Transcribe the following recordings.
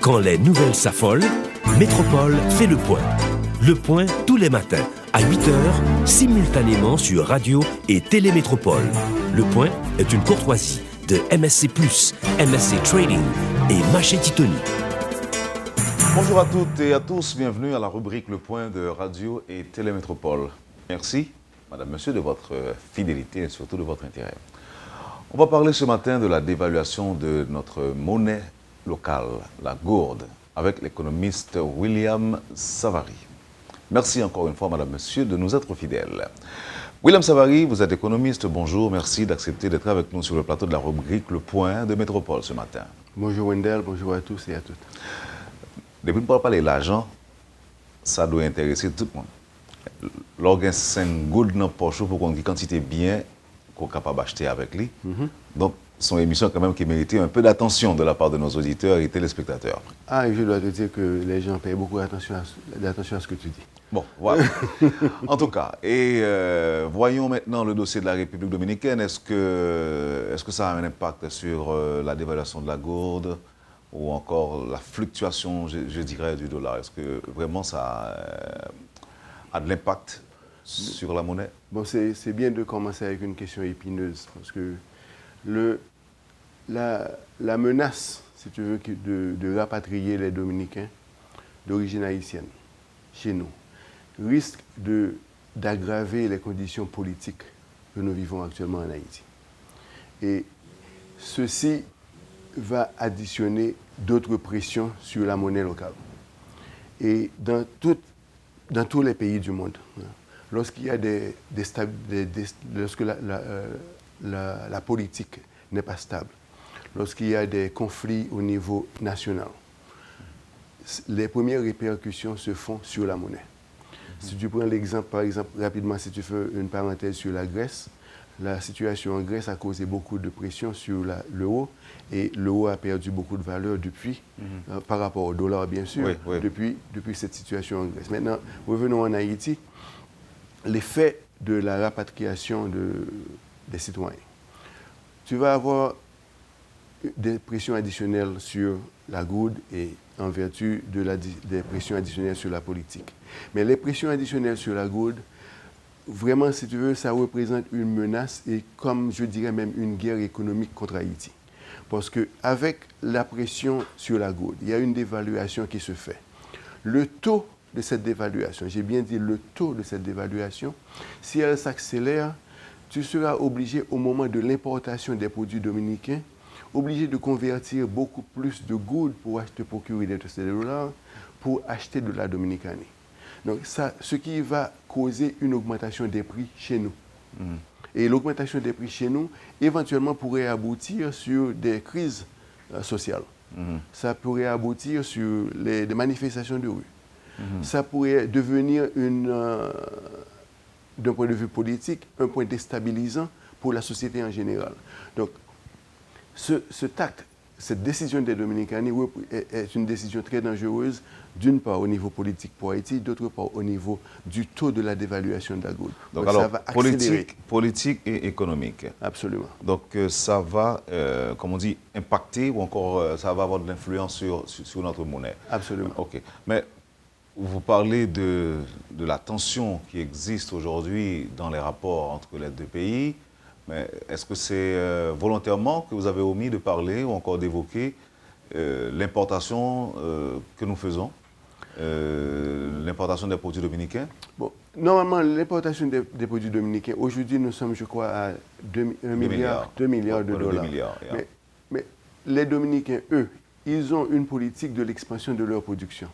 Quand les nouvelles s'affolent, Métropole fait le point. Le point tous les matins, à 8h, simultanément sur Radio et Télémétropole. Le point est une courtoisie de MSC+, MSC Trading et Maché Titoni. Bonjour à toutes et à tous, bienvenue à la rubrique Le Point de Radio et Télémétropole. Merci, Madame, Monsieur, de votre fidélité et surtout de votre intérêt. On va parler ce matin de la dévaluation de notre monnaie locale, la gourde, avec l'économiste William Savary. Merci encore une fois, Madame, Monsieur, de nous être fidèles. William Savary, vous êtes économiste, bonjour, merci d'accepter d'être avec nous sur le plateau de la rubrique Le Point de Métropole ce matin. Bonjour Wendell, bonjour à tous et à toutes. Depuis qu'on parle de l'argent, ça doit intéresser tout le monde. Lorsqu'on a 5 gouttes dans le poche pour qu'on ait quantité bien qu'on est capable d'acheter avec lui. Donc, son émission quand même qui méritait un peu d'attention de la part de nos auditeurs et téléspectateurs. Ah, et je dois te dire que les gens payent beaucoup attention à ce que tu dis. Bon, voilà. En tout cas, et voyons maintenant le dossier de la République dominicaine. Est-ce que ça a un impact sur la dévaluation de la gourde ou encore la fluctuation, je dirais, du dollar? Est-ce que vraiment ça a de l'impact sur la monnaie? Bon, c'est bien de commencer avec une question épineuse parce que la menace, si tu veux, de rapatrier les Dominicains d'origine haïtienne chez nous risque d'aggraver les conditions politiques que nous vivons actuellement en Haïti. Et ceci va additionner d'autres pressions sur la monnaie locale. Et dans tous les pays du monde, lorsqu'il y a lorsque la politique n'est pas stable, lorsqu'il y a des conflits au niveau national, les premières répercussions se font sur la monnaie. Si tu prends l'exemple, par exemple, rapidement, si tu fais une parenthèse sur la Grèce, la situation en Grèce a causé beaucoup de pression sur l'euro et l'euro a perdu beaucoup de valeur depuis, par rapport au dollar, bien sûr, depuis cette situation en Grèce. Maintenant, revenons en Haïti. L'effet de la rapatriation des citoyens. Tu vas avoir des pressions additionnelles sur la gourde et en vertu des pressions additionnelles sur la politique. Mais les pressions additionnelles sur la gourde, vraiment, si tu veux, ça représente une menace et, comme je dirais même, une guerre économique contre Haïti. Parce qu'avec la pression sur la gourde, il y a une dévaluation qui se fait. Le taux de cette dévaluation, j'ai bien dit le taux de cette dévaluation, si elle s'accélère, tu seras obligé, au moment de l'importation des produits dominicains, obligé de convertir beaucoup plus de gourde pour te procurer des dollars pour acheter de la Dominicanie. Donc, ce qui va causer une augmentation des prix chez nous. Et l'augmentation des prix chez nous, éventuellement, pourrait aboutir sur des crises sociales. Ça pourrait aboutir sur des manifestations de rue. Ça pourrait devenir, d'un point de vue politique, un point déstabilisant pour la société en général. Donc, cette décision des Dominicains est une décision très dangereuse, d'une part au niveau politique pour Haïti, d'autre part au niveau du taux de la dévaluation de la gourde. Donc alors, ça va politique et économique. Absolument. Donc ça va, comme on dit, impacter ou encore ça va avoir de l'influence sur notre monnaie. Absolument. OK. Mais vous parlez de la tension qui existe aujourd'hui dans les rapports entre les deux pays. Mais est-ce que c'est volontairement que vous avez omis de parler ou encore d'évoquer l'importation que nous faisons, l'importation des produits dominicains? Bon, normalement, l'importation des produits dominicains, aujourd'hui, nous sommes, je crois, à 2 milliards de dollars. 2 milliards, yeah. Mais les Dominicains, eux, ils ont une politique de l'expansion de leur production.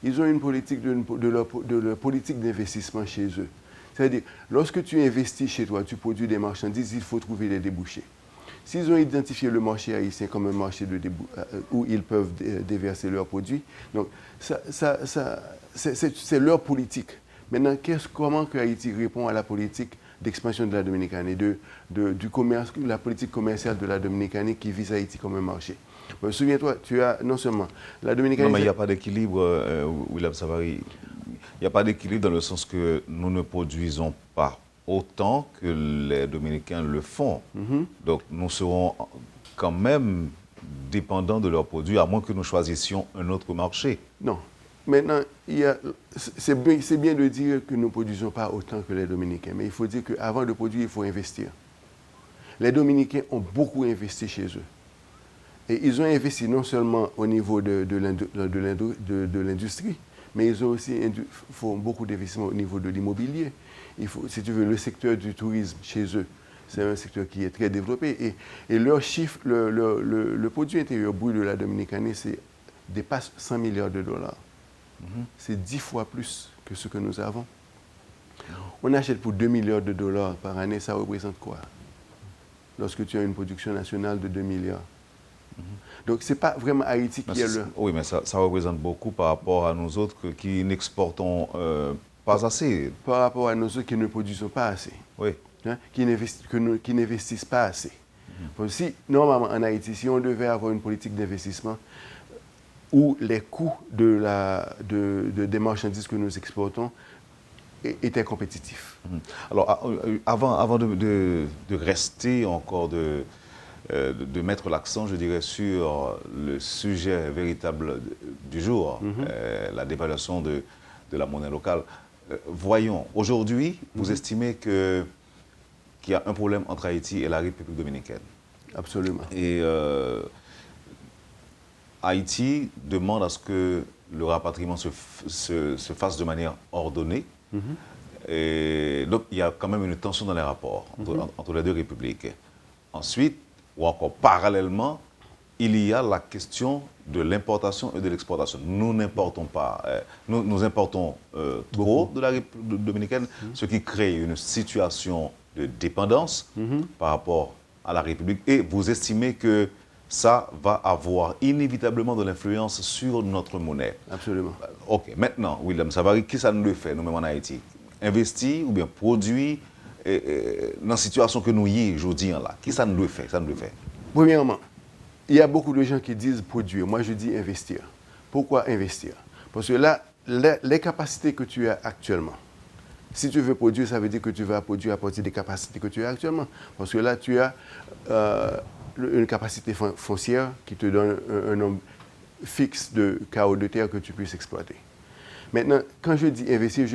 Ils ont une politique de leur politique d'investissement chez eux. C'est-à-dire, lorsque tu investis chez toi, tu produis des marchandises, il faut trouver des débouchés. S'ils ont identifié le marché haïtien comme un marché où ils peuvent déverser leurs produits, donc c'est leur politique. Maintenant, comment que Haïti répond à la politique d'expansion de la Dominicanie, du commerce, la politique commerciale de la Dominicanie qui vise Haïti comme un marché? Bon, souviens-toi, tu as non seulement la Dominicanie... Non, mais il n'y a pas d'équilibre, William Savary. Il n'y a pas d'équilibre dans le sens que nous ne produisons pas autant que les Dominicains le font. Donc nous serons quand même dépendants de leurs produits, à moins que nous choisissions un autre marché. Non. Maintenant, c'est bien de dire que nous ne produisons pas autant que les Dominicains, mais il faut dire qu'avant de produire, il faut investir. Les Dominicains ont beaucoup investi chez eux. Et ils ont investi non seulement au niveau de l'industrie, mais ils ont aussi font beaucoup d'investissements au niveau de l'immobilier. Si tu veux, le secteur du tourisme chez eux, c'est un secteur qui est très développé. Et leur chiffre, le produit intérieur brut de la Dominicanie dépasse 100 milliards de dollars. C'est 10 fois plus que ce que nous avons. On achète pour 2 milliards de dollars par année, ça représente quoi? Lorsque tu as une production nationale de 2 milliards. Donc, ce n'est pas vraiment Haïti qui est le... Oui, mais ça représente beaucoup par rapport à nous autres qui n'exportons pas assez. Par rapport à nous autres qui ne produisons pas assez. Oui. Hein, qui n'investissent pas assez. Parce que normalement, en Haïti, si on devait avoir une politique d'investissement où les coûts des marchandises que nous exportons étaient compétitifs. Alors, avant de rester encore, de mettre l'accent, je dirais, sur le sujet véritable du jour, la dévaluation de la monnaie locale, voyons, aujourd'hui, vous estimez qu'il y a un problème entre Haïti et la République dominicaine. Absolument. Et Haïti demande à ce que le rapatriement se fasse de manière ordonnée. Et donc, il y a quand même une tension dans les rapports entre les deux républiques. Ensuite, ou encore parallèlement, il y a la question de l'importation et de l'exportation. Nous n'importons pas, nous importons trop de la République dominicaine, ce qui crée une situation de dépendance par rapport à la République. Et vous estimez que ça va avoir inévitablement de l'influence sur notre monnaie. Absolument. OK. Maintenant, William Savary, qui ça nous le fait, nous-mêmes en Haïti? Investir ou bien produire dans la situation que nous y sommes aujourd'hui là? Qui ça nous le fait? Premièrement, il y a beaucoup de gens qui disent produire. Moi, je dis investir. Pourquoi investir? Parce que là, les capacités que tu as actuellement, si tu veux produire, ça veut dire que tu vas produire à partir des capacités que tu as actuellement. Parce que là, tu as une capacité foncière qui te donne un nombre fixe de carreaux de terre que tu puisses exploiter. Maintenant, quand je dis investir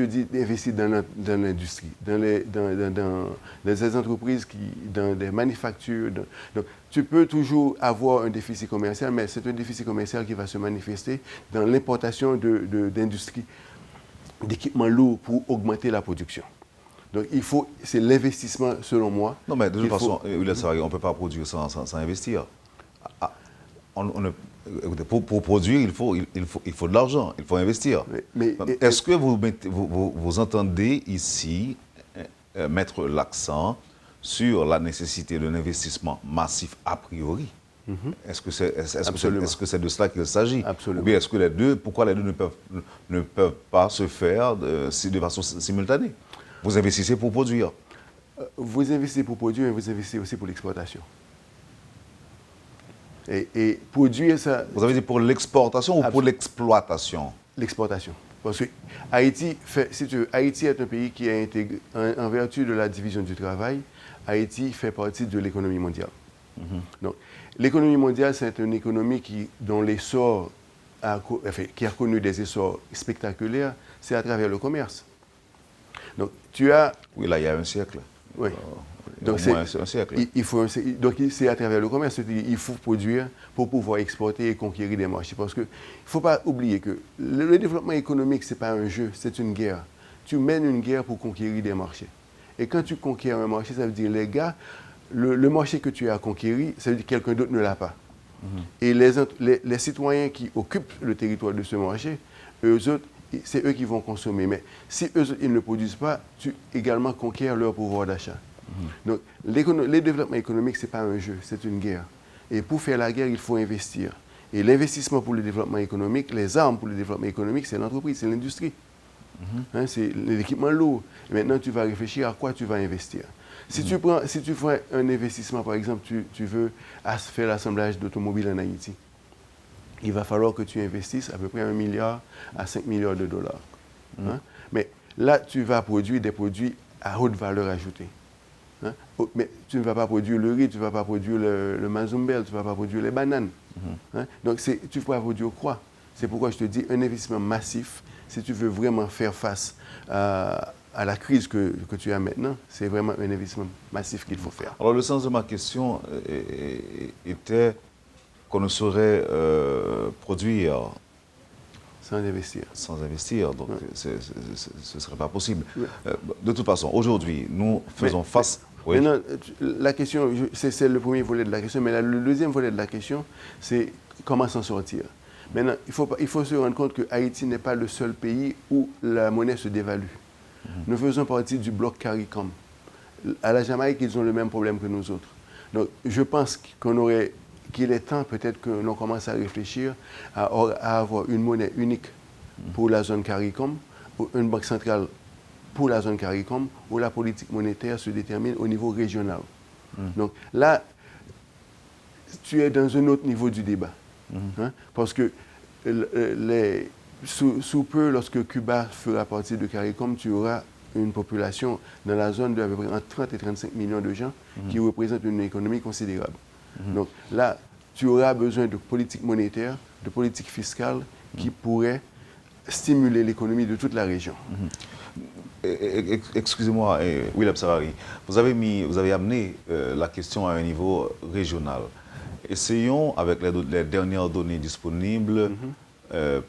dans l'industrie, dans les entreprises, dans des manufactures. Donc, tu peux toujours avoir un déficit commercial, mais c'est un déficit commercial qui va se manifester dans l'importation d'industries, d'équipements lourds pour augmenter la production. Donc, c'est l'investissement, selon moi. Non, mais de toute façon, on ne peut pas produire sans investir. Écoutez, pour produire, il faut de l'argent, il faut investir. Est-ce que vous entendez ici mettre l'accent sur la nécessité d'un investissement massif a priori? Est-ce que c'est de cela qu'il s'agit? Ou bien est-ce que pourquoi les deux ne peuvent pas se faire de façon simultanée? Vous investissez pour produire. Vous investissez pour produire, mais vous investissez aussi pour l'exportation. Et produire ça... Vous avez dit pour l'exportation ou pour l'exploitation? L'exportation. Parce que Haïti est un pays qui a intégré, en vertu de la division du travail, Haïti fait partie de l'économie mondiale. Donc, l'économie mondiale, c'est une économie dont l'essor qui a connu des essors spectaculaires, c'est à travers le commerce. Donc, tu as... Oui, là, il y a un siècle. Oui. Donc, c'est un siècle. Donc, c'est à travers le commerce. Il faut produire pour pouvoir exporter et conquérir des marchés. Parce qu'il ne faut pas oublier que le développement économique, ce n'est pas un jeu, c'est une guerre. Tu mènes une guerre pour conquérir des marchés. Et quand tu conquiers un marché, ça veut dire, les gars, le marché que tu as conquéri, ça veut dire que quelqu'un d'autre ne l'a pas. Et les citoyens qui occupent le territoire de ce marché, eux autres, c'est eux qui vont consommer. Mais si eux, ils ne produisent pas, tu également conquiers leur pouvoir d'achat. Donc, le développement économique, ce n'est pas un jeu, c'est une guerre. Et pour faire la guerre, il faut investir. Et l'investissement pour le développement économique, les armes pour le développement économique, c'est l'entreprise, c'est l'industrie. C'est l'équipement lourd. Et maintenant, tu vas réfléchir à quoi tu vas investir. Si tu fais un investissement, par exemple, tu veux faire l'assemblage d'automobiles en Haïti, il va falloir que tu investisses à peu près 1 milliard à 5 milliards de dollars. Mais là, tu vas produire des produits à haute valeur ajoutée. Hein? Mais tu ne vas pas produire le riz, tu ne vas pas produire le mazumbel, tu ne vas pas produire les bananes. Hein? Donc tu ne pourras produire quoi? C'est pourquoi je te dis un investissement massif, si tu veux vraiment faire face à la crise que tu as maintenant, c'est vraiment un investissement massif qu'il faut faire. Alors le sens de ma question était qu'on ne saurait produire sans investir. Sans investir, donc ce ne serait pas possible. De toute façon, aujourd'hui, nous faisons face... Oui. Maintenant, la question, c'est le premier volet de la question, mais le deuxième volet de la question, c'est comment s'en sortir. Maintenant, il faut se rendre compte que Haïti n'est pas le seul pays où la monnaie se dévalue. Nous faisons partie du bloc CARICOM. À la Jamaïque, ils ont le même problème que nous autres. Donc, je pense qu'il est temps peut-être que l'on commence à réfléchir à avoir une monnaie unique pour la zone CARICOM, ou une banque centrale pour la zone CARICOM, où la politique monétaire se détermine au niveau régional. Donc là, tu es dans un autre niveau du débat. Hein, parce que sous peu, lorsque Cuba fera partie de CARICOM, tu auras une population dans la zone de à peu près entre 30 et 35 millions de gens qui représentent une économie considérable. Donc là, tu auras besoin de politique monétaire, de politique fiscale qui pourrait stimuler l'économie de toute la région. Excusez-moi, William Savary, vous avez amené la question à un niveau régional. Essayons, avec les dernières données disponibles,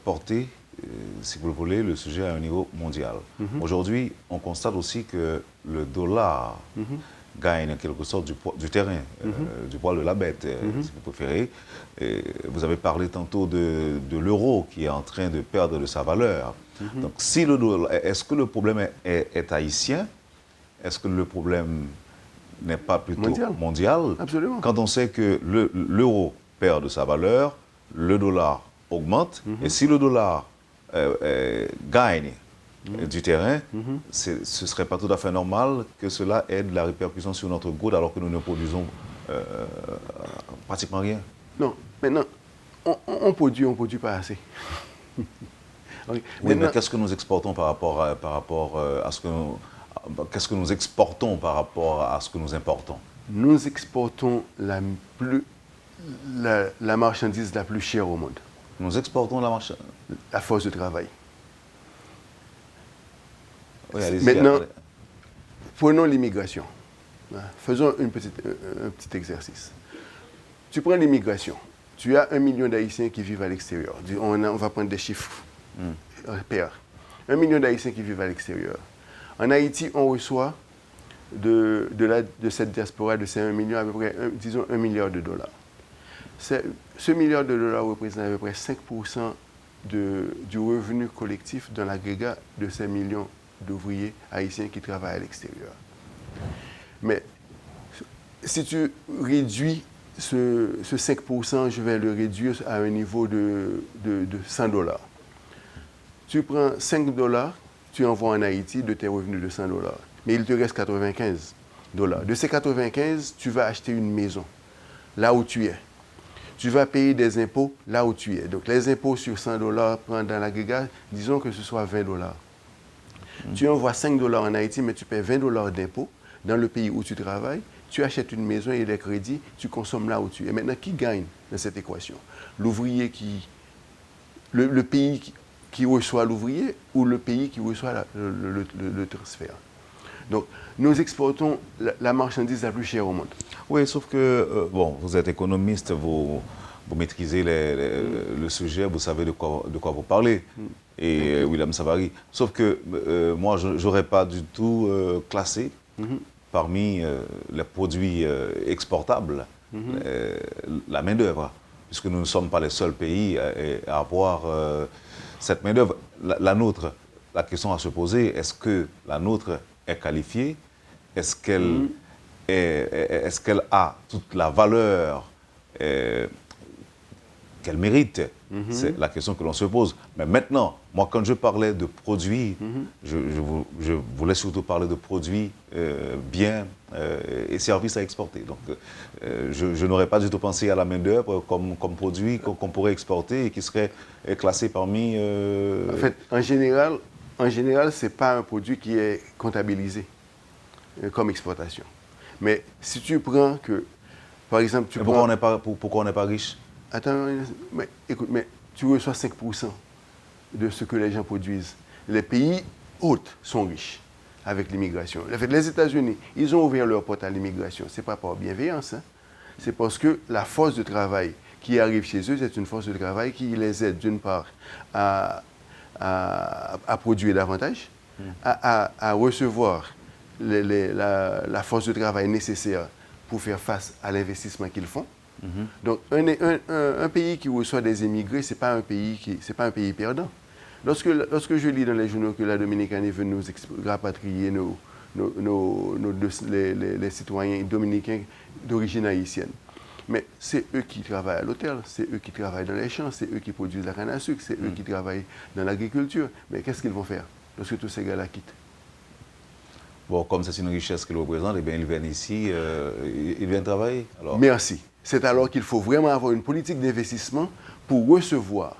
porter, si vous le voulez, le sujet à un niveau mondial. Aujourd'hui, on constate aussi que le dollar gagne en quelque sorte du terrain, du poil de la bête, si vous préférez. Vous avez parlé tantôt de l'euro qui est en train de perdre de sa valeur. Donc, si le dollar, est-ce que le problème est haïtien? Est-ce que le problème n'est pas plutôt mondial? Absolument. Quand on sait que l'euro perd de sa valeur, le dollar augmente, et si le dollar gagne du terrain, ce ne serait pas tout à fait normal que cela ait de la répercussion sur notre goutte alors que nous ne produisons pratiquement rien. Non, maintenant, on produit pas assez. Okay. Oui, mais qu'est-ce que nous exportons par rapport à ce que qu'est-ce que nous exportons par rapport à ce que nous importons? Nous exportons la marchandise la plus chère au monde. Nous exportons la marchandise? La force de travail. Oui, maintenant, prenons l'immigration. Faisons un petit exercice. Tu prends l'immigration. Tu as 1 million d'Haïtiens qui vivent à l'extérieur. On va prendre des chiffres pairs. 1 million d'Haïtiens qui vivent à l'extérieur. En Haïti, on reçoit de cette diaspora de ces 1 million à peu près, disons, 1 milliard de dollars. Ce milliard de dollars représente à peu près 5% du revenu collectif dans l'agrégat de ces millions d'ouvriers haïtiens qui travaillent à l'extérieur. Mais si tu réduis ce 5%, je vais le réduire à un niveau de 100 dollars. Tu prends 5 dollars, tu envoies en Haïti de tes revenus de 100 dollars. Mais il te reste 95 dollars. De ces 95, tu vas acheter une maison, là où tu es. Tu vas payer des impôts là où tu es. Donc les impôts sur 100 dollars dans l'agrégat, disons que ce soit 20 dollars. Tu envoies 5 dollars en Haïti, mais tu paies 20 dollars d'impôts dans le pays où tu travailles. Tu achètes une maison et des crédits, tu consommes là où tu es. Maintenant, qui gagne dans cette équation? L'ouvrier le pays qui reçoit l'ouvrier ou le pays qui reçoit le transfert? Donc, nous exportons la marchandise la plus chère au monde. Oui, sauf que, bon, vous êtes économiste, vous maîtrisez le sujet, vous savez de quoi vous parlez, et William Savary. Sauf que moi, je n'aurais pas du tout classé parmi les produits exportables la main-d'œuvre, puisque nous ne sommes pas les seuls pays à avoir cette main-d'œuvre. La nôtre, la question à se poser, est-ce que la nôtre est qualifiée? Est-ce qu'elle a toute la valeur qu'elle mérite? C'est la question que l'on se pose. Mais maintenant, moi, quand je parlais de produits, je voulais surtout parler de produits, biens et services à exporter. Donc, je n'aurais pas du tout pensé à la main-d'œuvre comme produit qu'on pourrait exporter et qui serait classé parmi... En fait, en général, ce n'est pas un produit qui est comptabilisé comme exportation. Mais si tu prends que, par exemple, pourquoi on n'est pas riche? Attends, mais écoute, mais tu reçois 5% de ce que les gens produisent. Les pays hôtes sont riches avec l'immigration. En fait, les États-Unis, ils ont ouvert leurs portes à l'immigration. Ce n'est pas par bienveillance, hein. C'est parce que la force de travail qui arrive chez eux, c'est une force de travail qui les aide d'une part à produire davantage, à recevoir la force de travail nécessaire pour faire face à l'investissement qu'ils font. Donc, un pays qui reçoit des immigrés, ce n'est pas un pays perdant. Lorsque je lis dans les journaux que la Dominicaine est venue nous rapatrier les citoyens dominicains d'origine haïtienne, mais c'est eux qui travaillent à l'hôtel, c'est eux qui travaillent dans les champs, c'est eux qui produisent la canne à sucre, c'est eux qui travaillent dans l'agriculture. Mais qu'est-ce qu'ils vont faire lorsque tous ces gars-là quittent? Bon, comme c'est une richesse qu'ils représentent, eh bien, ils viennent ici, ils viennent travailler. Alors... Merci. C'est alors qu'il faut vraiment avoir une politique d'investissement pour recevoir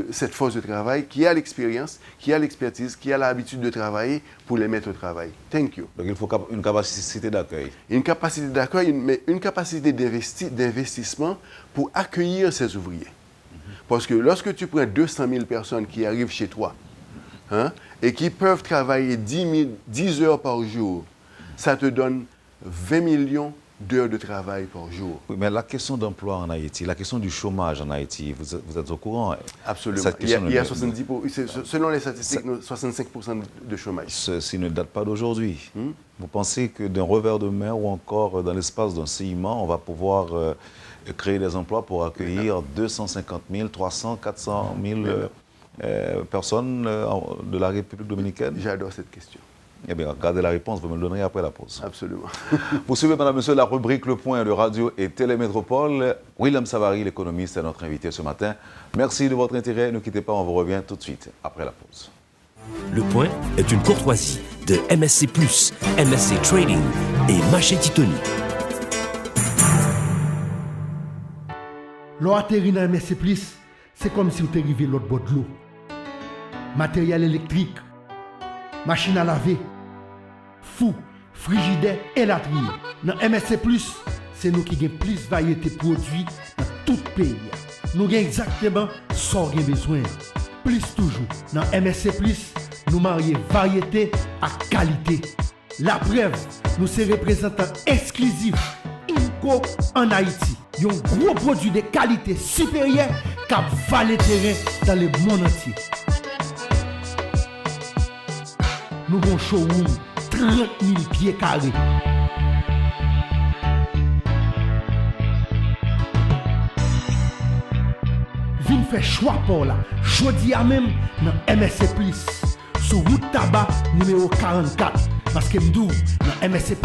cette force de travail qui a l'expérience, qui a l'expertise, qui a l'habitude de travailler pour les mettre au travail. Thank you. Donc il faut une capacité d'accueil. Une capacité d'accueil, mais une capacité d'investissement pour accueillir ces ouvriers. Parce que lorsque tu prends 200 000 personnes qui arrivent chez toi, hein, et qui peuvent travailler 10 heures par jour, ça te donne 20 millions d'heures de travail par jour. Oui, mais la question d'emploi en Haïti, la question du chômage en Haïti, vous êtes au courant? Absolument. Il y a 70%, selon les statistiques, 65% de chômage. Ceci ne date pas d'aujourd'hui. Vous pensez que d'un revers de main ou encore dans l'espace d'un séillement, on va pouvoir créer des emplois pour accueillir 250 000, 300, 400 000 personnes de la République dominicaine? J'adore cette question. Eh bien, regardez la réponse, vous me le donnerez après la pause. Absolument. Vous suivez, madame, monsieur, la rubrique Le Point de Radio et Télémétropole. William Savary, l'économiste, est notre invité ce matin. Merci de votre intérêt. Ne quittez pas, on vous revient tout de suite après la pause. Le Point est une courtoisie de MSC+, MSC Trading et Machete Tony. L'eau atterri dans MSC+, c'est comme si vous étiez arrivé l'autre bord de l'eau. Matériel électrique, machine à laver, fou, frigidaire et latrier. Dans MSC+, c'est nous qui avons plus de variété de produits dans tout le pays. Nous avons exactement ce qu'on a besoin. Plus toujours. Dans MSC+, nous marions variété à qualité. La preuve, nous sommes représentants exclusifs INCO en Haïti. Ils ont un gros produit de qualité supérieure qui a valé terrain dans le monde entier. Nous avons un showroom 30 000 pieds carrés. Vin fait choix pour là. Jodi à même dans MSC+. Sur route tabac numéro 44. Parce que m'dou, dans MSC+,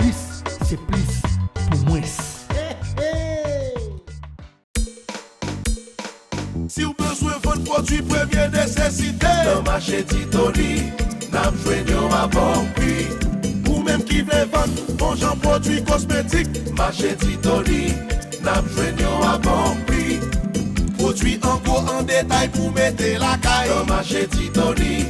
c'est plus pour moins. Si vous besoin de votre produit première nécessité, dans Machete Tony, n'a besoin à bon prix. Ou même qui veut vendre bon genre produits cosmétiques, Machete Tony, n'a besoin à bon prix. Produits en gros en détail pour mettre la caille, dans Machete Tony,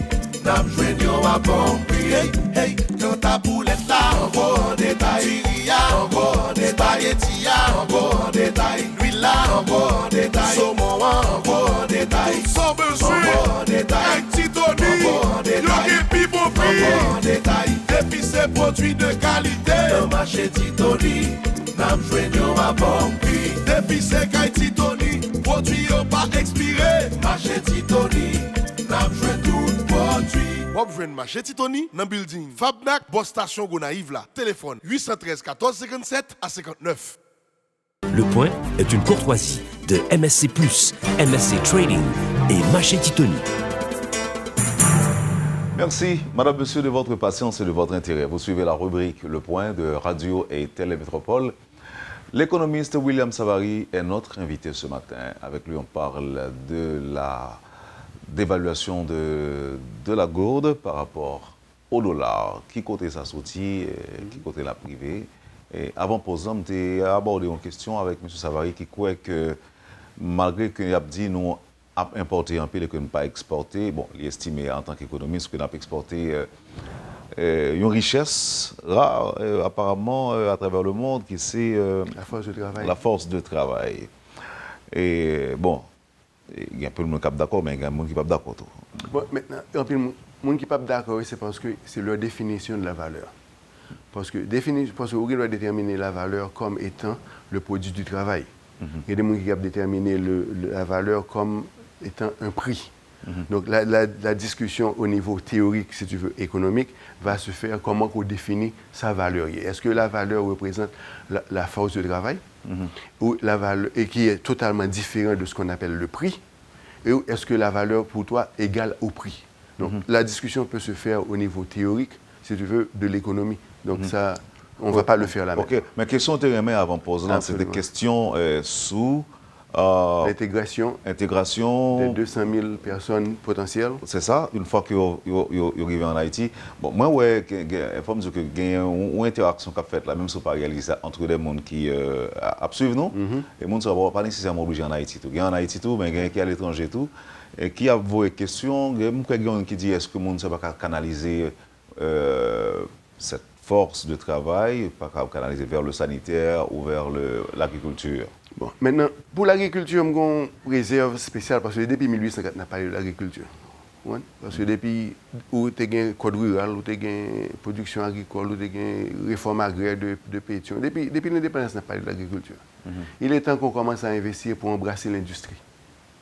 n'a besoin à bon prix. Hey, hey, quand ta boulette là, en gros en détail, Syria, en gros en détail, Etia, en gros en détail, l'huile là, en gros en détail, saumon en gros en détail, sans besoin, en gros en détail, Titoni, en détail, depuis ces produits de qualité, dans Machete Tony, n'a besoin à bon prix. Depuis ces Titoni, produits pas expiré, Machete Tony, n'a besoin tout produit. Wap jwen Machete Tony dans building Fabnac, Boss Station Gonaïve là. Téléphone 813 14 57 à 59. Le Point est une courtoisie de MSC+, MSC Trading et Machete Tony. Merci, madame, monsieur, de votre patience et de votre intérêt. Vous suivez la rubrique Le Point de Radio et Télémétropole. L'économiste William Savary est notre invité ce matin. Avec lui, on parle de la d'évaluation de la gourde par rapport au dollar. Qui côté sa sortie, qui côté la privée. Et avant pause, on a abordé une question avec M. Savary qui croit que malgré qu'il a dit nous avons importé un peu et que nous pas exporté, bon, il est estimé en tant qu'économiste que nous avons exporté une richesse rare, apparemment, à travers le monde, qui c'est La force de travail. la force de travail. Et bon, il y a un peu de monde qui n'est pas d'accord, mais il y a un monde qui n'est pas d'accord. Bon, maintenant, un peu de monde qui n'est pas d'accord, c'est parce que c'est leur définition de la valeur. Parce que vous doit déterminer la valeur comme étant le produit du travail. Il y a des gens qui doivent déterminer la valeur comme étant un prix. Donc la discussion au niveau théorique, si tu veux, économique, va se faire comment on définit sa valeur. Est-ce que la valeur représente la force de travail ou la valeur, et qui est totalement différent de ce qu'on appelle le prix, ou est-ce que la valeur pour toi est égale au prix? Donc la discussion peut se faire au niveau théorique, si tu veux, de l'économie. Donc ça, on ne va pas le faire là maintenant. OK, mais question terrain avant pause là, c'est des questions sous L'intégration intégration des 200 000 personnes potentielles. C'est ça, une fois qu'ils arrivent en Haïti. Bon, moi, ouais, il faut me dire qu'il y a une interaction qui a fait là, même si on pas réalisé ça, entre des gens qui suivent nous, et les gens ne sont pas nécessairement obligés en Haïti. Il y a en Haïti tout, mais il y a qui à l'étranger tout, et qui a vos questions, il y a quelqu'un qui dit est-ce que les gens ne sont pas canaliser cette force de travail, pas canaliser vers le sanitaire ou vers l'agriculture. Bon, maintenant, pour l'agriculture, on a une réserve spéciale parce que depuis 1850, on n'a pas parlé de l'agriculture. Ouais? Parce que depuis où tu as un code rural, où tu as une production agricole, où tu as une réforme agraire de pétition, depuis l'indépendance, on n'a pas parlé de l'agriculture. Il est temps qu'on commence à investir pour embrasser l'industrie.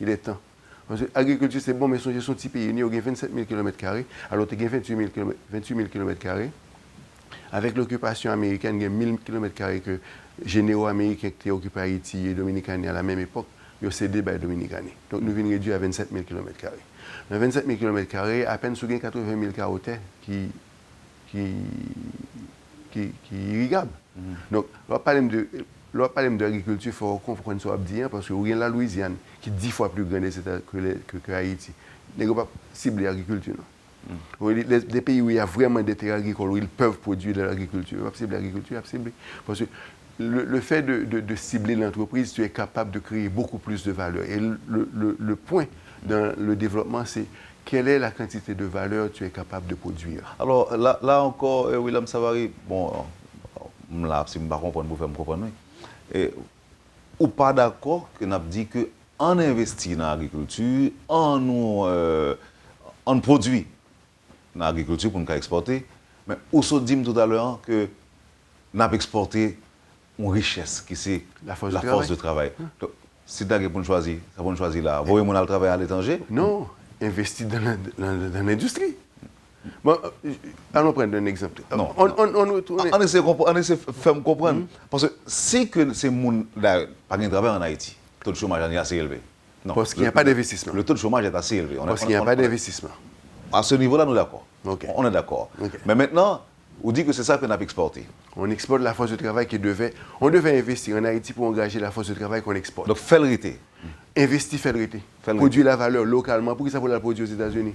Il est temps. Parce que l'agriculture, c'est bon, mais son petit pays, il y a 27 000 km², alors tu as 28 000 km². Avec l'occupation américaine, il y a 1000 km² que généraux américains qui étaient occupés à Haïti et Dominicaine à la même époque, ils ont cédé par les Dominicains. Donc nous venons réduire à 27 000 km². Dans 27 000 km², à peine sur 80 000 carotères qui irrigables. Donc, lorsqu'on parle d'agriculture, il faut comprendre ce qu'on dit, parce que vous avez la Louisiane, qui est 10 fois plus grande que Haïti. Ils ne peuvent pas cibler l'agriculture. Des pays où il y a vraiment des terres agricoles, où ils peuvent produire de l'agriculture, ils peuvent cibler l'agriculture, ils peuvent cibler. Parce que le fait de cibler l'entreprise, tu es capable de créer beaucoup plus de valeur. Et le point dans le développement, c'est quelle est la quantité de valeur que tu es capable de produire. Alors là encore, William Savary, bon, là, si je ne comprends pas, vous me comprendre. Ou pas d'accord que nous avons dit qu'on investit dans l'agriculture, on produit dans l'agriculture pour nous exporter, mais aussi dit tout à l'heure que nous avons exporté une richesse qui c'est la force de travail. Donc, si tu as pour choisir, ça va choisir là. Vous voyez mon travail à l'étranger? Non, investir dans l'industrie. Bon, allons prendre un exemple. Non. On essaie de faire me comprendre. Parce que si que ces gens là pas de travail en Haïti, le taux de chômage est assez élevé. Non, parce qu'il n'y a pas d'investissement. Le taux de chômage est assez élevé. Parce qu'il n'y a pas d'investissement. À ce niveau-là, nous sommes d'accord. Okay. On est d'accord. Okay. Mais maintenant, on dit que c'est ça qu'on a exporté. On exporte la force de travail on devait investir en Haïti pour engager la force de travail qu'on exporte. Donc, fais-le-rité. Investir, fais-le-rité. Produire la valeur localement. Pourquoi ça faut la produire aux États-Unis?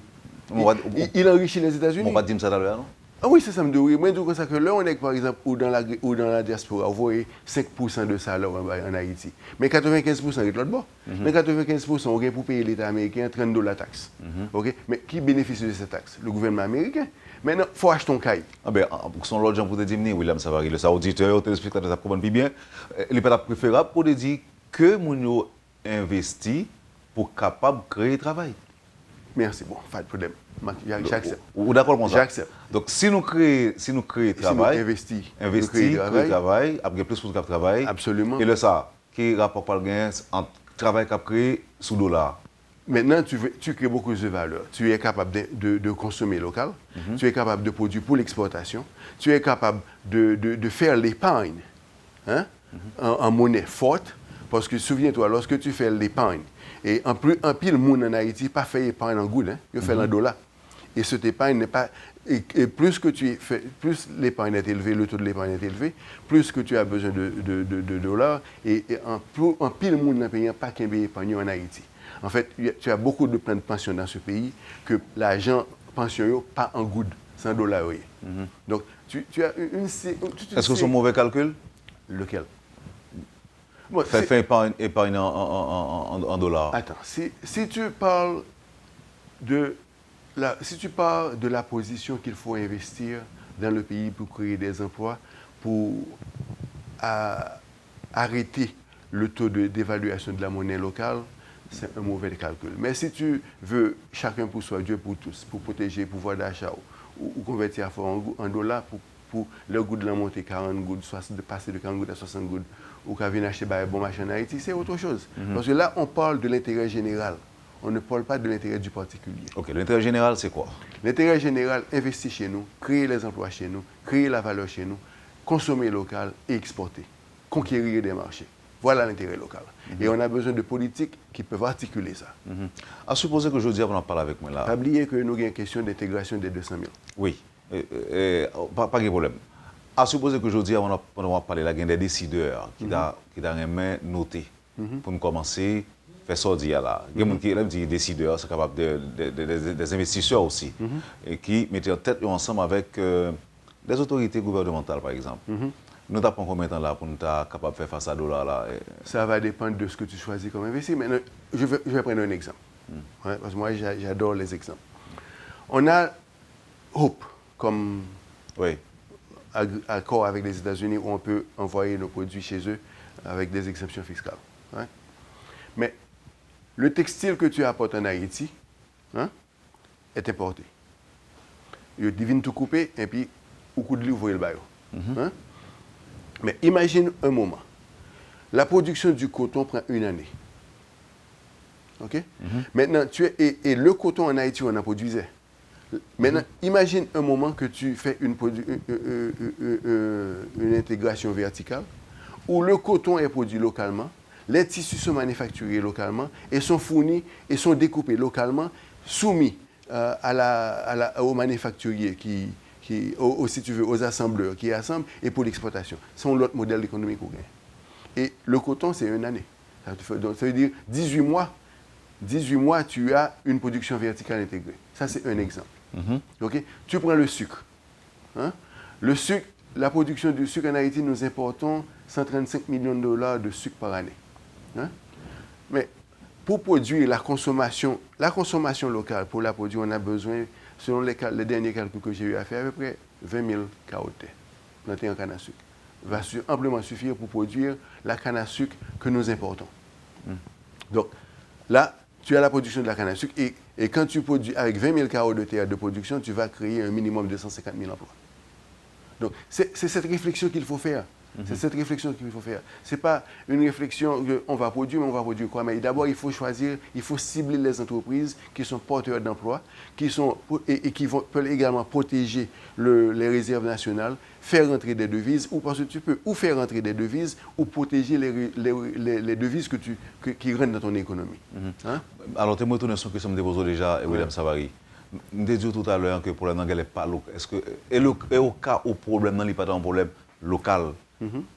Il enrichit les États-Unis. On va dire ça tout à l'heure, non? Ah oui, c'est ça me dit. Oui. Moi, je dis que là, on est, par exemple, ou dans la diaspora, vous voyez 5% de salaire en Haïti. Mais 95% est de l'autre bord. Mais 95%, on pour payer l'État américain $30 taxe. Okay? Mais qui bénéficie de cette taxe? Le gouvernement américain. Maintenant, il faut acheter ton caille. Ah ben, pour son l'autre gens pour te dire, William Savary, le auditeur, le téléspectateur, ça comprend bien. Il n'est pas préférable pour te dire que nous investi pour capable de créer travail. Merci, bon, pas de problème. J'accepte. Ou d'accord pour ça? J'accepte. Donc, si nous créons travail, si nous créer travail, après plus pour travail. Absolument. Et le ça, qui rapport par le gain entre travail qu'on crée sous dollar. Maintenant, tu crées beaucoup de valeur. Tu es capable de consommer local, tu es capable de produire pour l'exportation, tu es capable de faire l'épargne en monnaie forte, parce que souviens-toi, lorsque tu fais l'épargne, et en pile le monde en Haïti pas fait épargne en goud, il fait en dollars. Et cette épargne n'est pas... Et plus que tu fais, plus l'épargne est élevée, le taux de l'épargne est élevé, plus que tu as besoin de dollars, et en pile le monde n'a pas qu'un épargne en Haïti. En fait, tu as beaucoup de plans de pension dans ce pays que l'argent pension pas en good, $100. Donc, tu as une... Est-ce que c'est un mauvais calcul? Lequel? Bon, fait épargne en dollars. Attends, si tu parles de si tu pars de la position qu'il faut investir dans le pays pour créer des emplois, pour arrêter le taux d'évaluation de la monnaie locale, c'est un mauvais calcul. Mais si tu veux chacun pour soi, Dieu pour tous, pour protéger le pouvoir d'achat ou convertir en dollars pour le goût de la montée 40 gouttes, soit de passer de 40 gouttes à 60 gouttes, ou qu'à venir acheter un bon machin en Haïti, c'est autre chose. Parce que là, on parle de l'intérêt général. On ne parle pas de l'intérêt du particulier. Ok, l'intérêt général, c'est quoi? L'intérêt général, investir chez nous, créer les emplois chez nous, créer la valeur chez nous, consommer local et exporter, conquérir des marchés. Voilà l'intérêt local. Et on a besoin de politiques qui peuvent articuler ça. À supposer que je dis, on en parle avec moi là. Pas oublier que nous avons une question d'intégration des 200 000. Oui, pas de problème. À supposer que je dis, on va parler là, il y a des décideurs qui ont une main notée pour nous commencer à faire sortir là. Il y a des gens qui disent décideurs, c'est capable des investisseurs aussi, et qui mettent en tête ensemble avec des autorités gouvernementales, par exemple. Nous t'apprenons combien de temps là pour nous être capable de faire face à $? Là, Ça va dépendre de ce que tu choisis comme investissement. Maintenant, je vais prendre un exemple. Ouais, parce que moi, j'adore les exemples. On a Hope comme accord avec les États-Unis où on peut envoyer nos produits chez eux avec des exemptions fiscales. Ouais. Mais le textile que tu apportes en Haïti est importé. Il divine tout couper et puis au coup de livre, vous voyez le bail. Mais imagine un moment. La production du coton prend une année. OK? Maintenant, et le coton en Haïti, on en produisait. Maintenant, imagine un moment que tu fais une intégration verticale où le coton est produit localement, les tissus sont manufacturés localement et sont fournis et sont découpés localement, soumis aux manufacturiers si tu veux, aux assembleurs qui assemblent et pour l'exportation. C'est l'autre modèle économique qu'on gagne. Et le coton, c'est une année. Donc, ça veut dire 18 mois, tu as une production verticale intégrée. Ça, c'est un exemple. Okay? Tu prends le sucre. Le sucre, la production du sucre en Haïti, nous importons 135 millions de dollars de sucre par année. Mais pour produire la consommation locale, pour la produire, on a besoin, selon les derniers calculs que j'ai eu à faire, à peu près 20 000 carottes plantées en canne à sucre. Va amplement suffire pour produire la canne à sucre que nous importons. Donc, là, tu as la production de la canne à sucre et quand tu produis avec 20 000 carottes de terre de production, tu vas créer un minimum de 150 000 emplois. Donc, c'est cette réflexion qu'il faut faire. C'est cette réflexion qu'il faut faire. Ce n'est pas une réflexion qu'on va produire, mais on va produire quoi? Mais d'abord, il faut choisir, il faut cibler les entreprises qui sont porteurs d'emplois, qui peuvent également protéger les réserves nationales, faire rentrer des devises, ou parce que tu peux ou faire rentrer des devises, ou protéger les devises qui rentrent dans ton économie. Alors, tu me retournes sur une question que je me pose déjà, William Savary. Je me disais tout à l'heure que le problème n'est pas local. Est-ce que, et au cas où le problème n'est pas un problème local,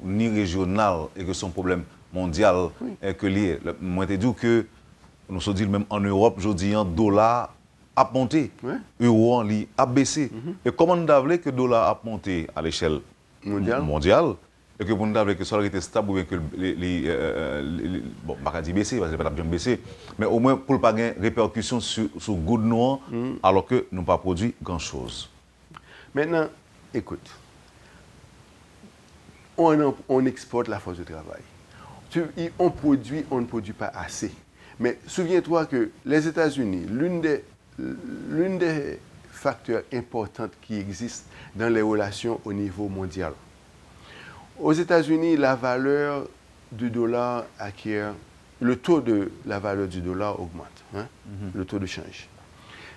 ni régional, et que son problème mondial est que lié. Moi, je te dis que nous sommes dit même en Europe, je dis un dollar a monté, euro a baissé. Et comment nous avons que le dollar a monté à l'échelle mondiale et que nous avons que ça été stable ou bien que bon, je ne vais pas dire baissé, parce que pas bien baissé, mais au moins pour ne pas avoir répercussion sur le goût noir, alors que nous n'avons pas produit grand-chose. Maintenant, écoute. On exporte la force de travail. On produit, on ne produit pas assez. Mais souviens-toi que les États-Unis, l'une des facteurs importants qui existent dans les relations au niveau mondial. Aux États-Unis, la valeur du dollar acquiert, le taux de la valeur du dollar augmente, le taux de change.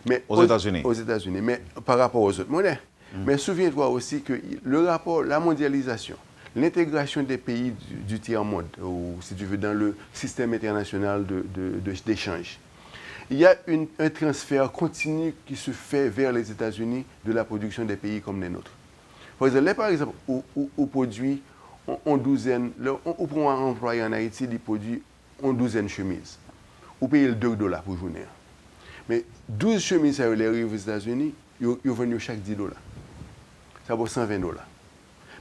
Mais aux États-Unis. Aux États-Unis, mais par rapport aux autres monnaies. Mais souviens-toi aussi que le rapport, la mondialisation, l'intégration des pays du tiers-monde, ou si tu veux, dans le système international d'échange. Il y a un transfert continu qui se fait vers les États-Unis de la production des pays comme les nôtres. Par exemple, on produit en douzaine, on prend un employé en Haïti, il produit en douzaine de chemises. On paye le $2 pour journée. Mais 12 chemises, ça arrive aux États-Unis, ils vendent chaque $10. Ça vaut $120.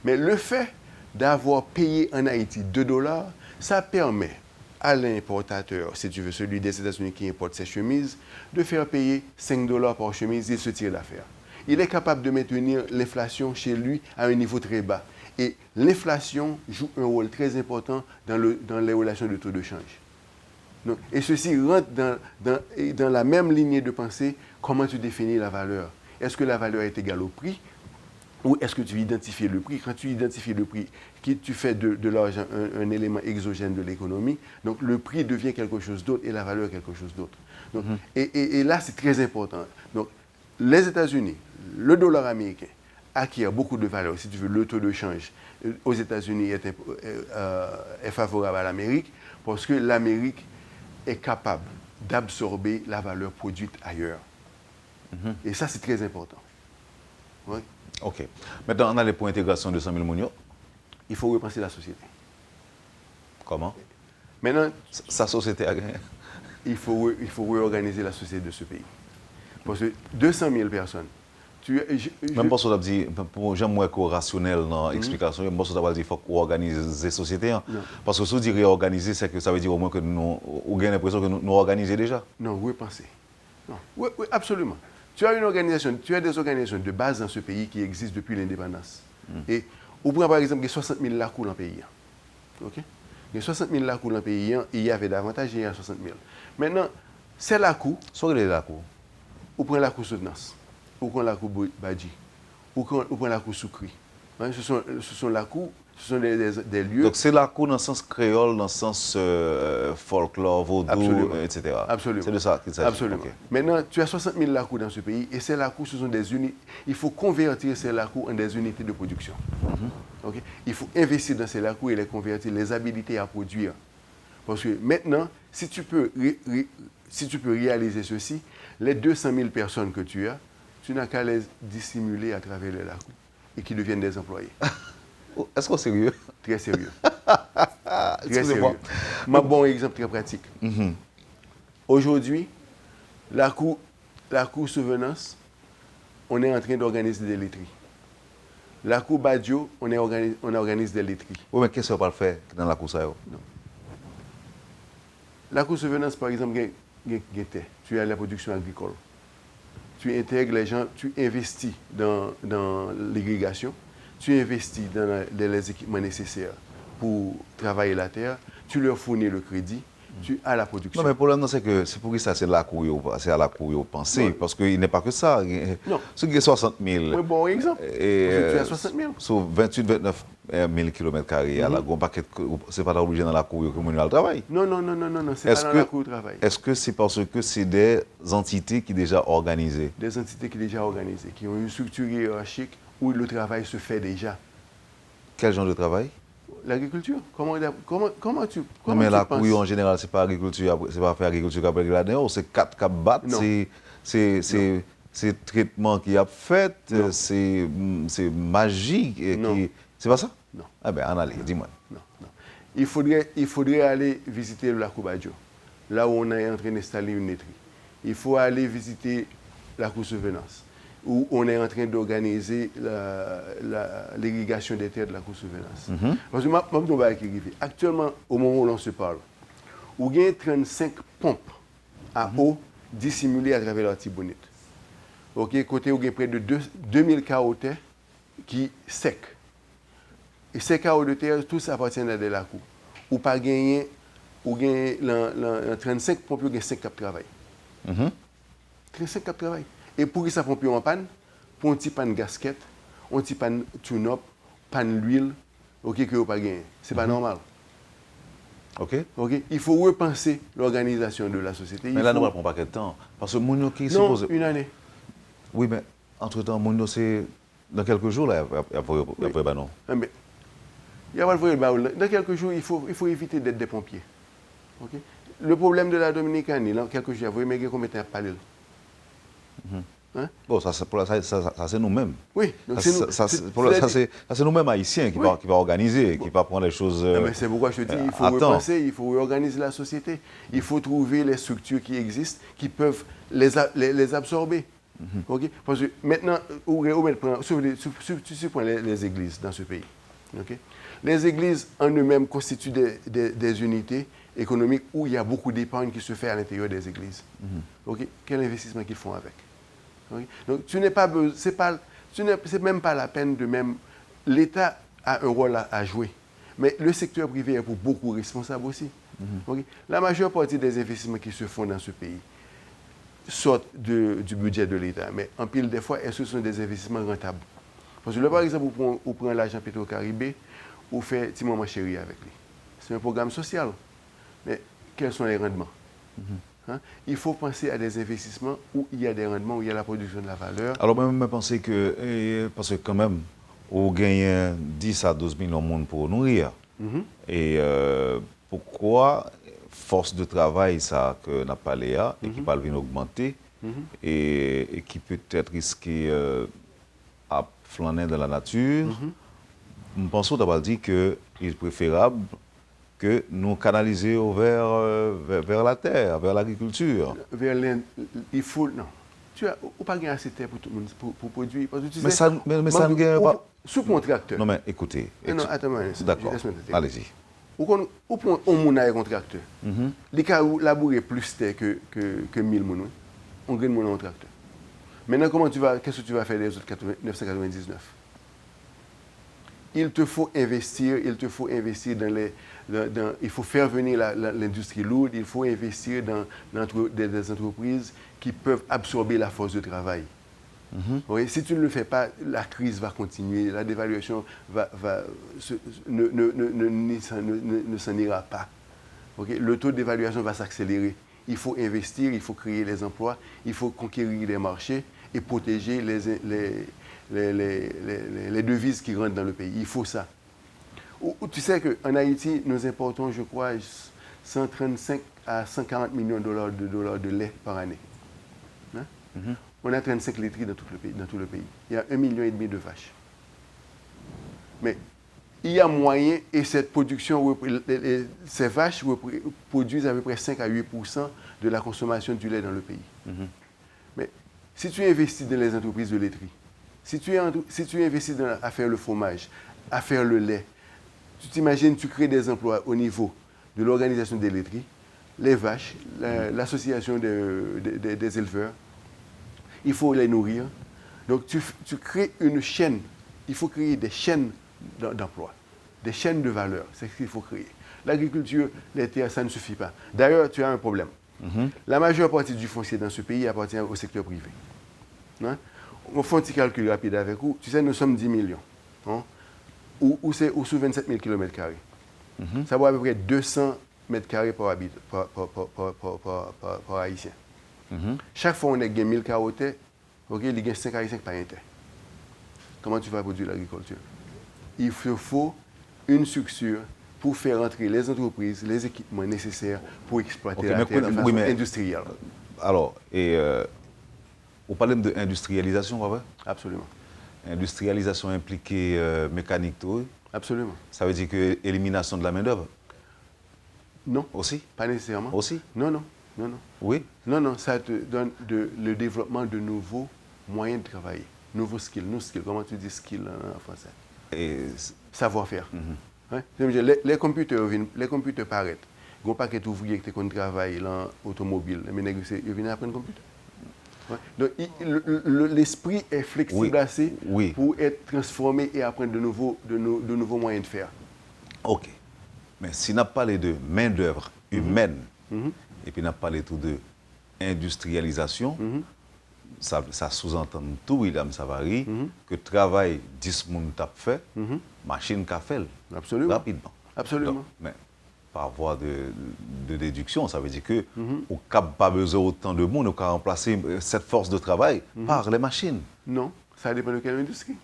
Mais le fait d'avoir payé en Haïti $2, ça permet à l'importateur, si tu veux, celui des États-Unis qui importe ses chemises, de faire payer $5 par chemise et se tire d'affaire. Il est capable de maintenir l'inflation chez lui à un niveau très bas. Et l'inflation joue un rôle très important dans les relations de taux de change. Donc, et ceci rentre dans la même lignée de pensée, comment tu définis la valeur. Est-ce que la valeur est égale au prix ou est-ce que tu identifies le prix? Quand tu identifies le prix, tu fais de l'argent un élément exogène de l'économie, donc le prix devient quelque chose d'autre et la valeur quelque chose d'autre. Donc, et là, c'est très important. Donc, les États-Unis, le dollar américain acquiert beaucoup de valeur. Si tu veux, le taux de change aux États-Unis est favorable à l'Amérique parce que l'Amérique est capable d'absorber la valeur produite ailleurs. Et ça, c'est très important. Oui. OK. Maintenant, on a les points d'intégration de 100 000 mounions. Il faut repenser la société. Comment? Maintenant, Sa société a gagné. il faut réorganiser la société de ce pays. Parce que 200 000 personnes. Même pour ça, on a dit, pour j'aime moins rationnel dans l'explication, même pour ça, on a dit qu'il faut organiser la société. Hein. Parce que si on dit réorganiser, c'est que ça veut dire au moins que nous avons l'impression que nous organisons déjà. Non, repenser. Non. Oui, absolument. Tu as des organisations de base dans ce pays qui existent depuis l'indépendance. Et on prend par exemple 60 000 lacous dans le pays. OK? Il y a 60 000 lacous dans le pays, il y avait davantage, il y a 60 000. Maintenant, ces lacous, Soit les lacous. on prend la cour Soutenance, on prend la cour Badji, on prend la cour Soukri. Hein, ce sont la cour, ce sont des lieux. Donc c'est la cour dans le sens créole, dans le sens folklore, vaudou, Absolument. etc. Absolument. C'est de ça qu'il s'agit. Absolument. Okay. Maintenant, tu as 60 000 lacous dans ce pays et ces lacous, ce sont des unités. Il faut convertir ces lacous en des unités de production. Okay? Il faut investir dans ces lacous et les convertir, les habiliter à produire. Parce que maintenant, si tu peux réaliser ceci, les 200 000 personnes que tu as, tu n'as qu'à les dissimuler à travers les lacous et qui deviennent des employés. Est-ce qu'on est sérieux? Très sérieux. Très sérieux. Un bon exemple très pratique. Aujourd'hui, la cour Souvenance, on est en train d'organiser des laiteries. La cour Badio, on organise des laiteries. Oui, mais qu'est-ce qu'on va faire dans la cour ça? Non. La cour Souvenance, par exemple, tu as la production agricole. Tu intègres les gens, tu investis dans l'irrigation, tu investis dans les équipements nécessaires pour travailler la terre, tu leur fournis le crédit, tu as la production. Non, mais le problème, c'est que c'est pour ça, c'est à la cour penser, parce qu'il n'est pas que ça. Non. Ceux qui ont 60 000. Un bon exemple. Tu as 60 000. Sur 28-29 000 km², à la grande paquet, c'est pas obligé dans la cour que le travail. Non, c'est pas dans la cour de travail. Est-ce que c'est parce que c'est des entités qui sont déjà organisées? Des entités qui sont déjà organisées, qui ont une structure hiérarchique où le travail se fait déjà. Quel genre de travail? L'agriculture. Comment tu Non, mais la penses? couille en général, c'est pas agriculture, c'est pas faire agriculture après la dernière, c'est 4 cap battre, c'est traitement qui a fait, c'est magie c'est pas ça? Non. Ah ben, allez, dis-moi. Non. Il faudrait aller visiter la cour Badio, là où on est en train d'installer une laiterie. Il faut aller visiter la cour Souvenance, où on est en train d'organiser l'irrigation des terres de la cour Souvenance. Parce que actuellement, au moment où l'on se parle, il y a 35 pompes à eau dissimulées à travers l'Artibonite. OK, côté où il y a près de 2000 carottes qui secs. Et ces carottes de terre, tous appartiennent à des lacous. Ou pas gagner, ou gagner 35 pompes, il y a 5 cap de travail. 35 cap de travail. Et pour que ça pompe en panne, pour un petit panne gasket, un petit panne tune-up, panne l'huile, OK, que vous pas gagner. C'est pas normal. OK? Il faut repenser l'organisation de la société. Mais là, nous ne prend pas quel temps. Parce que Mounio qui suppose. Non, une année. Oui, mais entre-temps, Mounio, c'est dans quelques jours, là, il y a pas non. Mais il y a pas de baoul. Dans quelques jours, il faut éviter d'être des pompiers. OK? Le problème de la Dominicanie, dans quelques jours, vous voyez combien de temps à parler. Hein? Bon, ça c'est nous-mêmes. Oui, c'est nous-mêmes haïtiens qui va organiser, qui va prendre les choses. Mais c'est pourquoi je te dis, il faut repenser, il faut réorganiser la société. Il faut trouver les structures qui existent, qui peuvent les absorber. Okay? Parce que maintenant, tu prends les églises dans ce pays. Okay? Les églises en eux-mêmes constituent des unités économique où il y a beaucoup d'épargne qui se fait à l'intérieur des églises. Ok? Quel investissement qu'ils font avec? Okay? Donc, c'est même pas la peine de même. L'État a un rôle à jouer, mais le secteur privé est pour beaucoup responsable aussi. Okay? La majeure partie des investissements qui se font dans ce pays sortent du budget de l'État, mais en pile des fois, est-ce que ce sont des investissements rentables? Parce que, par exemple, on prend l'argent Petro-Caribé, on fait petit moment chéri avec lui. C'est un programme social. Mais quels sont les rendements? Hein? Il faut penser à des investissements où il y a des rendements, où il y a la production de la valeur. Alors, moi, je pense que, parce que quand même, on gagne 10 à 12 millions de monde pour nourrir. Et pourquoi force de travail, ça, que n'a pas Léa, et qui va venir augmenter, et qui peut être risqué à flâner dans la nature, je pense d'abord dire qu'il est préférable que nous canaliser vers la terre, vers l'agriculture. Il faut... Non. Tu n'as pas gagné assez de terre pour tout le monde, pour produire. Parce que tu mais sais, ça ne gagne pas... Sous-contracteur. Non, mais écoutez... Non, attends, d'accord, allez-y. Ou prend un moun avec contracteur. Il a labouré plus terre que 1000 moun. On gagne mon tracteur. Maintenant, qu'est-ce que tu vas faire des autres 999? Il te faut investir il faut faire venir l'industrie lourde, il faut investir dans des entreprises qui peuvent absorber la force de travail. Oui, si tu ne le fais pas, la crise va continuer, la dévaluation ne s'en ira pas. Okay? Le taux d'évaluation va s'accélérer. Il faut investir, il faut créer les emplois, il faut conquérir les marchés et protéger les devises qui rentrent dans le pays. Il faut ça. Tu sais qu'en Haïti, nous importons, je crois, 135 à 140 millions de dollars de lait par année. Hein? On a 35 laiteries dans tout le pays. Il y a 1,5 million de vaches. Mais il y a moyen, et cette production, ces vaches produisent à peu près 5 à 8% de la consommation du lait dans le pays. Mais si tu investis dans les entreprises de laiterie, si tu investis à faire le fromage, à faire le lait, tu t'imagines, tu crées des emplois au niveau de l'organisation des laiteries, les vaches, l'association des éleveurs, il faut les nourrir. Donc tu crées une chaîne, il faut créer des chaînes d'emploi, des chaînes de valeur, c'est ce qu'il faut créer. L'agriculture, les terres, ça ne suffit pas. D'ailleurs, tu as un problème. La majeure partie du foncier dans ce pays appartient au secteur privé. Hein? On fait un petit calcul rapide avec vous. Tu sais, nous sommes 10 millions. Hein? Ou sous 27 000 km². Ça vaut à peu près 200 mètres carrés par haïtien. Chaque fois on a 1000 carottes, okay, il y a 5 haïtiens par terre. Comment tu vas produire l'agriculture? Il faut une structure pour faire entrer les entreprises, les équipements nécessaires pour exploiter la terre de façon industrielle. Alors, vous parlez d'industrialisation, pas vrai? Absolument. Industrialisation impliquée mécanique, tout? Absolument. Ça veut dire que élimination de la main-d'œuvre? Non. Aussi? Pas nécessairement. Aussi? Non. Oui? Non, ça te donne le développement de nouveaux moyens de travailler. Nouveaux skills. Comment tu dis skill en français? Savoir-faire. Hein? Les computers paraissent. Il y a un paquet d'ouvriers qui travaillent dans l'automobile. Ils viennent apprendre le computer. Ouais. Donc, l'esprit est flexible assez pour être transformé et apprendre de nouveaux moyens de faire. OK. Mais si on a parlé de main-d'œuvre humaine, et puis on a parlé tout de industrialisation, ça sous-entend tout, William Savary, que travail 10 personnes t'a fait, machine qu'a fait rapidement. Absolument. Donc, mais par voie de déduction, ça veut dire que on n'a pas besoin autant de monde, on peut remplacer cette force de travail par les machines. Non, ça dépend de quelle industrie.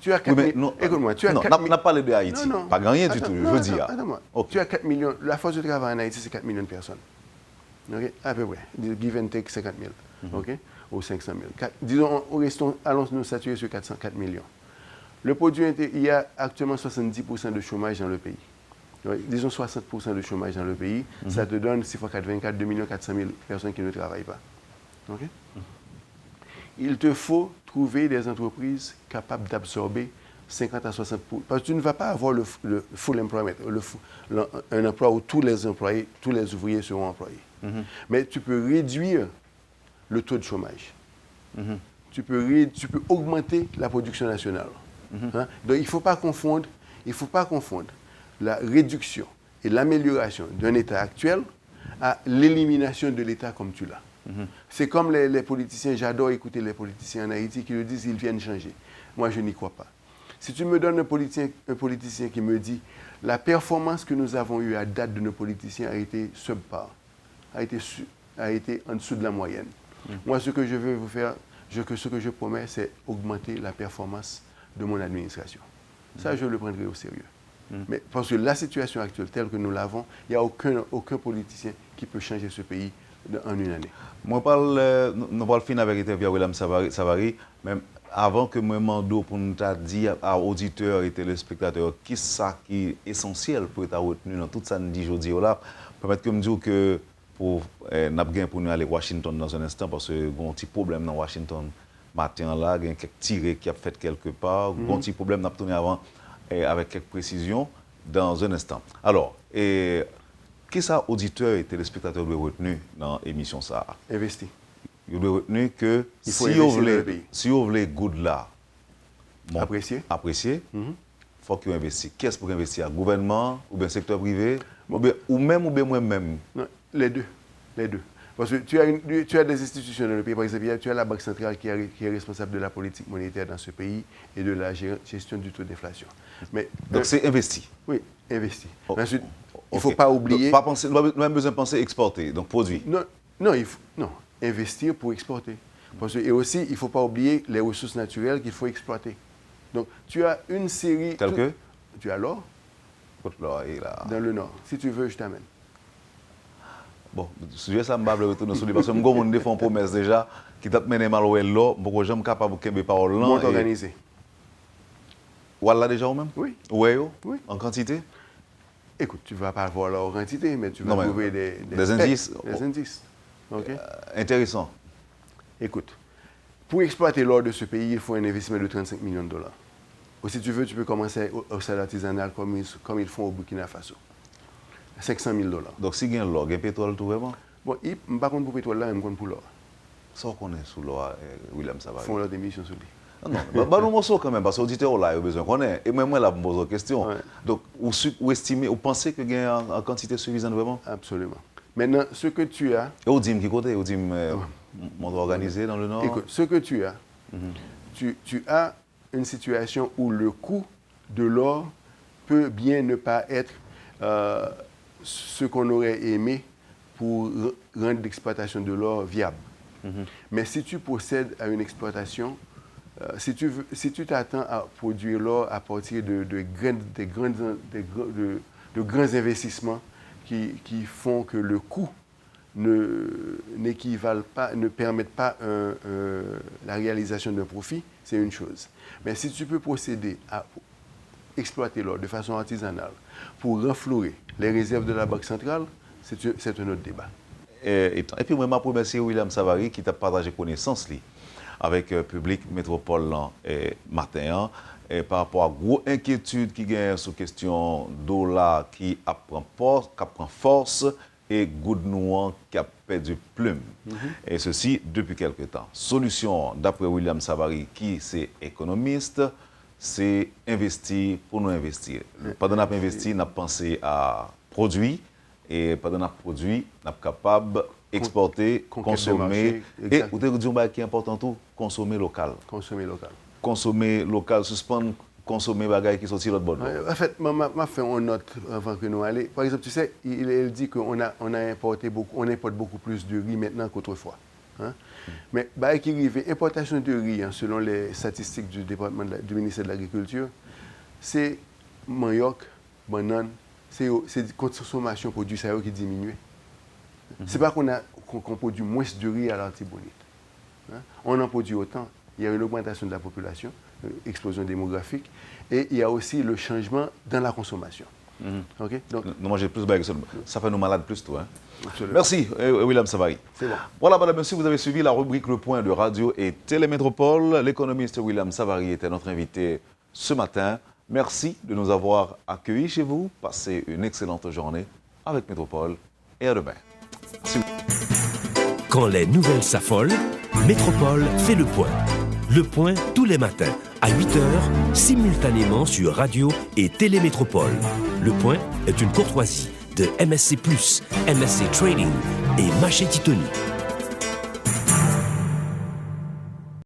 Tu as 4 millions. Écoute-moi, tu as 4 millions. On n'a pas parlé de Haïti. Non. Pas rien du tout, je veux dire. Attends-moi. Okay. Tu as 4 millions. La force de travail en Haïti, c'est 4 millions de personnes. OK? À peu près. Give and take 50 000. OK? Ou 500 000. Disons, allons nous statuer sur 404 millions. Le produit, il y a actuellement 70% de chômage dans le pays. Donc, disons 60% de chômage dans le pays. Ça te donne 6 fois 4, 24, 2 400 000 personnes qui ne travaillent pas. OK? Il te faut trouver des entreprises capables d'absorber 50 à 60%. Parce que tu ne vas pas avoir le full employment, un emploi où tous les employés, tous les ouvriers seront employés. Mais tu peux réduire le taux de chômage. Tu peux augmenter la production nationale. Hein? Donc il ne faut pas confondre la réduction et l'amélioration d'un État actuel à l'élimination de l'État comme tu l'as. C'est comme les politiciens, j'adore écouter les politiciens en Haïti qui le disent, ils viennent changer. Moi, je n'y crois pas. Si tu me donnes un politicien qui me dit la performance que nous avons eue à date de nos politiciens a été subpar, a été en dessous de la moyenne. Moi, ce que je veux vous faire, ce que je promets, c'est augmenter la performance de mon administration. Ça, je le prendrai au sérieux. Mais parce que la situation actuelle, telle que nous l'avons, il n'y a aucun politicien qui peut changer ce pays en une année. Nous parlons finir avec l'interview de William Savary, mais avant que moi mando pour nous dire à auditeurs et téléspectateurs qui ça qui est essentiel pour être retenu dans tout ça nous dit aujourd'hui là, permettre que me dire que pour nous aller à Washington dans un instant parce que y a un petit problème dans Washington matin là, il y a quelques tirés qui a fait quelque part, un petit problème n'a tourné avant avec quelques précisions dans un instant. Alors, qu'est-ce que auditeurs et téléspectateurs doivent retenir dans l'émission ça? Investi. Vous devez retenir que si vous voulez good là, apprécier, faut qu'il investisse. Qu'est-ce pour investir? Gouvernement ou bien secteur privé ou même moi-même? Non, les deux. Parce que tu as des institutions dans le pays, par exemple, tu as la Banque centrale qui est responsable de la politique monétaire dans ce pays et de la gestion du taux d'inflation. Donc c'est investi? Oui, investi. Ensuite, il ne faut pas oublier... Nous avons besoin de penser exporter, donc produire. Non, investir pour exporter. Et aussi, il ne faut pas oublier les ressources naturelles qu'il faut exploiter. Donc, tu as une série... Tel que? Tu as l'or. L'or est là. Dans le nord. Si tu veux, je t'amène. Bon, sujet ça, je vais retourner sur lui parce que je me fais une promesse déjà qui t'a mené mal au l'eau, je ne suis pas capable de faire parole là. Monte organisé. Ou là déjà ou même? Oui. Oui. En quantité? Écoute, tu ne vas pas voir l'or en quantité, mais tu vas trouver des indices. Des indices. Okay? Intéressant. Écoute, pour exploiter l'or de ce pays, il faut un investissement de 35 millions de dollars. Ou si tu veux, tu peux commencer au salaire artisanal comme ils font au Burkina Faso. 500 000 dollars. Donc si il y a l'or, il y a pétrole tout vraiment? Bon, je ne sais pas pour pétrole là, je ne pour l'or. Ça, on connaît sous l'or, William Savary. Ils font leur démission sur lui. Non, nous morceaux quand même, parce que l'auditeur là, il a besoin qu'on ait. Et même moi, là, je me pose une question. Ouais. Donc, vous estimez, vous pensez qu'il y a en quantité suffisante vraiment? Absolument. Maintenant, ce que tu as... Et vous dites qui côté? Vous dites monde organisé dans le Nord? Écoute, ce que tu as, tu as une situation où le coût de l'or peut bien ne pas être ce qu'on aurait aimé pour rendre l'exploitation de l'or viable. Mais si tu procèdes à une exploitation, si tu t'attends à produire l'or à partir de grands investissements qui font que le coût n'équivale pas, ne permettent pas la réalisation d'un profit, c'est une chose. Mais si tu peux procéder à exploiter l'or de façon artisanale pour renflouer les réserves de la Banque centrale, c'est un autre débat. Et puis moi, je remercie William Savary qui t'a partagé connaissance avec le public métropole matin par rapport à gros inquiétudes qui gagnent sur question dollar qui prend force et Goudnouan qui a perdu plume. Et ceci depuis quelque temps. Solution, d'après William Savary, qui c'est économiste, c'est investir pour nous investir. Pendant qu'on investit, on a pensé à produire. Et pendant qu'on produit, on est capable d'exporter, consommer. Et vous avez dit qui est important tout, consommer local. Consommer local. Consommer local, suspendre, consommer des choses qui sont sur l'autre bord. En fait, je fait une note avant que nous allions. Par exemple, tu sais, il dit qu'on importe beaucoup plus de riz maintenant qu'autrefois. Hein? Mais qui arrive, importation de riz, selon les statistiques du ministère de l'Agriculture, c'est manioc, banane, c'est la consommation de produits qui diminue. Ce n'est pas qu'on produit moins de riz à l'Artibonite. Hein? On en produit autant. Il y a une augmentation de la population, une explosion démographique, et il y a aussi le changement dans la consommation. Okay? Donc, nous mangeons plus de ça fait nous malades plus tout. Hein? Merci, William Savary. C'est bon. Voilà, madame, monsieur, vous avez suivi la rubrique Le Point de Radio et Télémétropole. L'économiste William Savary était notre invité ce matin. Merci de nous avoir accueillis chez vous. Passez une excellente journée avec Métropole et à demain. Merci. Quand les nouvelles s'affolent, Métropole fait le point. Le point tous les matins à 8h, simultanément sur Radio et Télémétropole. Le point est une courtoisie de MSC+, MSC Trading et Machetti Tony.